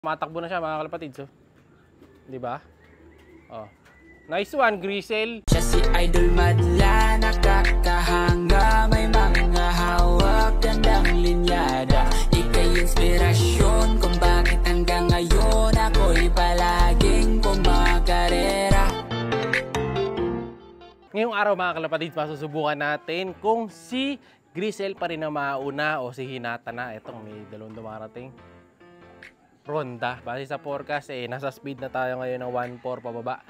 Matakbo na siya mga kalapatid, so. 'Di ba? Oh. Nice one, Grisel. Siya si Idol Madla, nakakahanga, may mga hawak, gandang linyada. Ika'y inspirasyon kung bakit hanggang ngayon ako'y palaging kumakarera. Ngayong araw mga kalapatid, masusubukan natin kung si Grisel pa rin ang mauna o si Hinata na. Etong may dalawang dumarating. Ronda. Base sa forecast, nasa speed na tayo ngayon ng 1.4 pababa.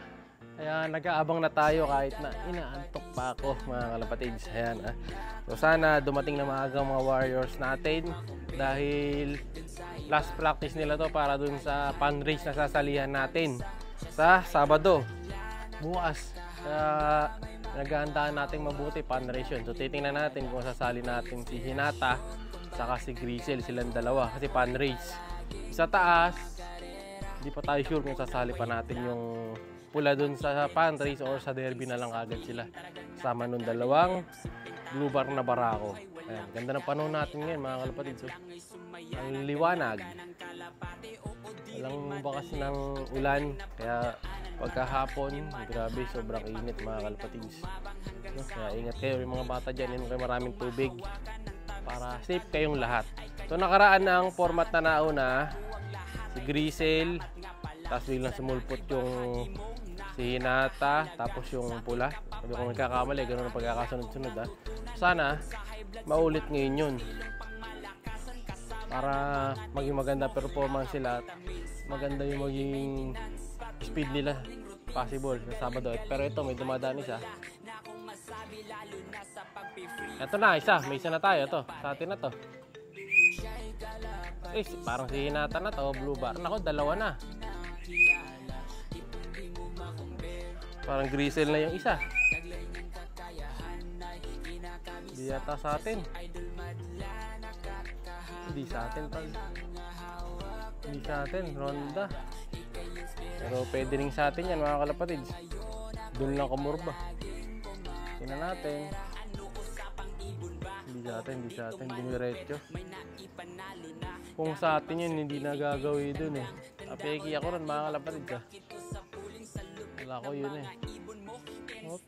Kaya nag-aabang na tayo kahit na inaantok pa ako mga kalapatids. Ayan, So sana dumating na maagang mga warriors natin dahil last practice nila to para dun sa pan race na sasalihan natin sa Sabado. Bukas. Kaya nag-aandaan natin mabuti pan race yun. So titingnan natin kung sasali natin si Hinata saka si Grisel, silang dalawa kasi pan race. Sa taas, hindi pa tayo sure kung sasali pa natin yung pula dun sa pan race or sa derby na lang agad sila. Kasama nung dalawang blue bar na barako. Ayan, ganda ng panahon natin ngayon mga kalapatid. So, ang liwanag. Walang bakas ng ulan. Kaya pagkahapon, grabe, sobrang init mga kalapatid. No? Kaya ingat kayo, yung mga bata dyan, inom kayo maraming tubig para safe kayong lahat. So nakaraan ng format na nauna, si Grisel, tapos biglang sumulpot yung si Hinata, tapos yung pula. Sabi ko magkakamali, ganoon ang pagkakasunod-sunod ha. Sana maulit ngayon yun para maging maganda performance sila at maganda yung maging speed nila possible sa Sabado. Pero ito may dumadaan isa. Ito na, isa. May isa na tayo to. Sa atin na to. Parang si Hinata na to, blue bar. Nako, dalawa na. Parang Grisel na yung isa. Hindi yata sa atin. Hindi sa atin pag. Hindi sa atin, Ronda. Pero pwede rin sa atin yan mga kalapatids. Doon lang kumurba. Tingnan natin. Hindi sa atin, dumiretso. Kung sa atin yun, hindi nagagawi dun eh. Apeki ako rin mga kalapatid ka. Wala ko yun eh. Oops.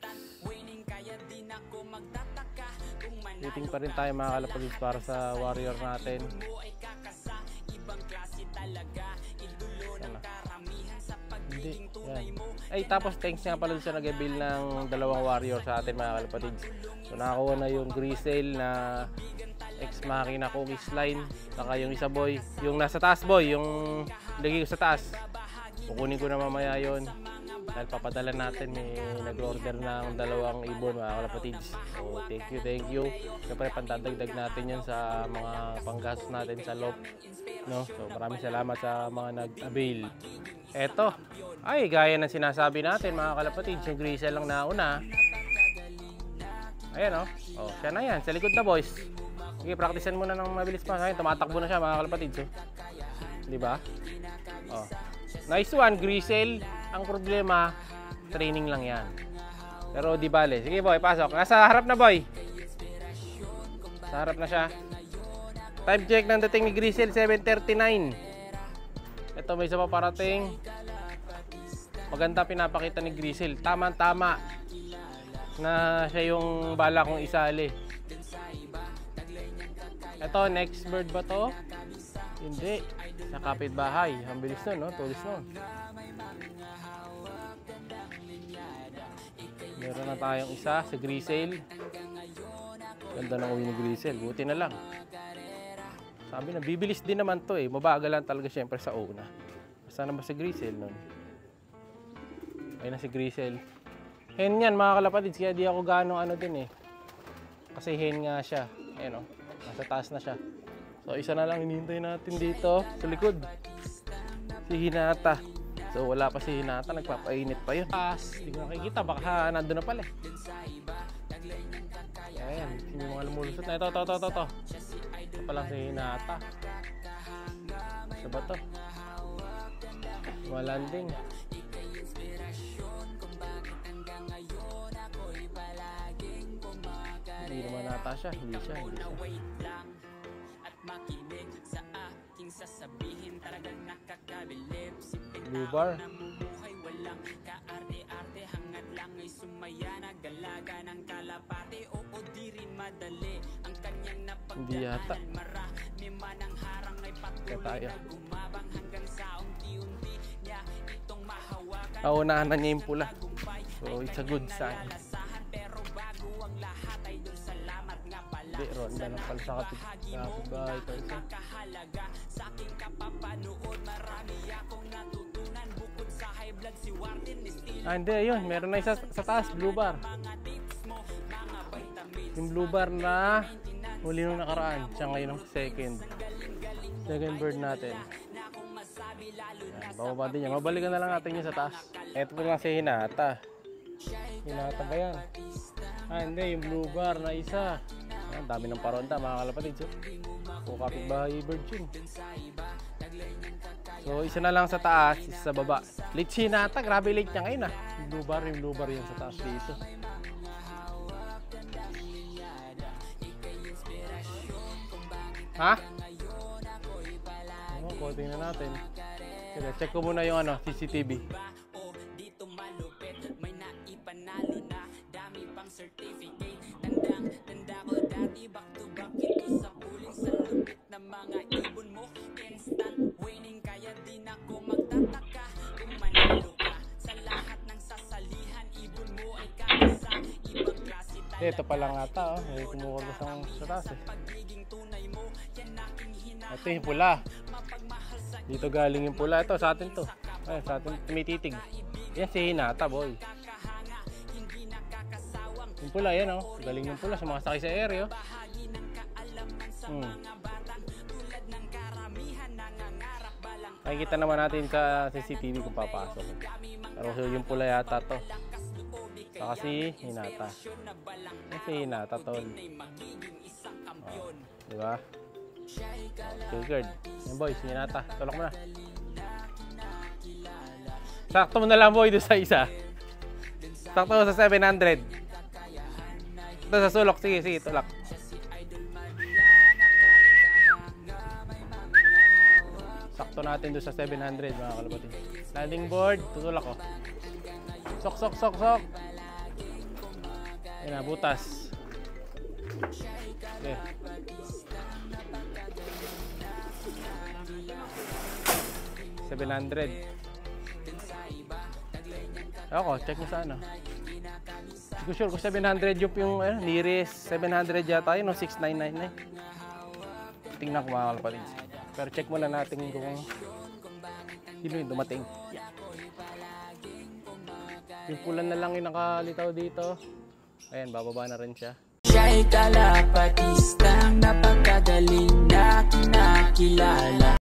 Waiting pa rin tayo mga kalapatid para sa warrior natin. Sana. Hindi. Yan. Ay, tapos thanks nga pala sa nag-build ng dalawang warrior sa atin mga kalapatids. So nakakuha na yung Grisel na ex-machina cookies line. Saka yung isa boy. Yung nasa taas boy. Yung lagi ko sa taas. Kukunin ko na mamaya yun. Dahil papadala natin. May nag-order ng dalawang ibon mga kalapatids. So thank you. Siyempre pandadagdag natin yun sa mga panggastos natin sa loob. No? So maraming salamat sa mga nag-avail. Eto. Ay, gaya ng sinasabi natin mga kalapatids. Yung Grisel lang nauna. Ayan oh. Siya na yan. Sa likod na boys. Sige, practicean muna ng mabilis pa. Ayun, tumatakbo na siya mga kalapatids. So. Diba? Oh. Nice one, Grisel. Ang problema, training lang yan. Pero di bale. Sige boy, pasok. Nasa harap na boy. Sa harap na siya. Time check ng dating ni Grisel, 7:39. Ito may isa pa parating. Maganda pinapakita ni Grisel. Tama-tama na siya yung bala kong isali. Ito, next bird ba to? Hindi. Sa kapitbahay. Ang bilis nun, no? Tulis nun. Meron na tayong isa sa Grisel. Ganda ng uwi ni Grisel. Buti na lang. Sabi na, bibilis din naman to eh. Mabagal lang talaga syempre sa una. Sana ba si Grisel nun? Ayun na si Grisel. Hen yan mga kalapatids. Kaya di ako gano'ng ano din eh. Kasi hen nga siya. Ayun o. Nasa taas na siya. So isa na lang hinihintay natin dito sa likod. Si Hinata. So wala pa si Hinata. Nagpapainit pa yun. Hindi ko nakikita. Baka nandun na pala eh. Ayan. Yung mga lumulusot na. Ito. Ito pa lang si Hinata. Isa ba to? Malanding. Hindi naman nata siya. Hindi siya. Makinig sa aking sasabihin, talagang nakaka Blue bar. Hindi yata. Kaya tayo. Paunahan na niya yung pula. So it's a good sign. Hindi, ronda ng pala sa kapitbahay ko isa. Hindi, ayun. Meron na isa sa taas, blue bar. Yung blue bar na huli nung nakaraan. Siya ngayon ang second bird natin. Yan, bababa din yan. Mabalikan na lang natin yun sa taas. Ito po nga si Hinata. Hinata ba yan? Hindi, yung blue bar na isa. Ang dami ng paronda mga kalapatid. So, kapitbahay bird yun. So, isa na lang sa taas, isa sa baba. Late si Hinata, grabe late niya ngayon ah. Yung blue bar yun sa taas dito. Ha? Konting na natin. Sige, check ko muna yung CCTV. Ito pa lang ata, may kumukulos sa taas eh. Ito yung pula. Dito galing yung pula. Ito sa atin to. Ay, sa atin tumititig. Yan si Hinata boy. Yung pula yan oh. Galing yung pula. Sumakasakay sa area oh. Nakikita naman natin sa CCTV kung papasok. Pero yung pula yata to. Saka si Hinata. Yan si Hinata tol. Oh, diba? Triggered. Yan boy, si Hinata. Tulak mo na. Sakto mo na lang boy doon sa isa. Sakto mo sa 700. Ito sa sulok. Sige, tulak. Sakto natin doon sa 700 mga kalapatid. Landing board. Tutulak ko. Sok. Yan na, butas. Okay. $700. Ako, check mo sa ano. Hindi ko sure kung 700 yung nearest 700 yata yun o 699 eh. Tingnan ko mga kalapatid. Pero check muna natin kung sino yung dumating. Yung pula na lang yung nakalitaw dito. Ayan, bababa na rin siya. Siya'y kalapatista.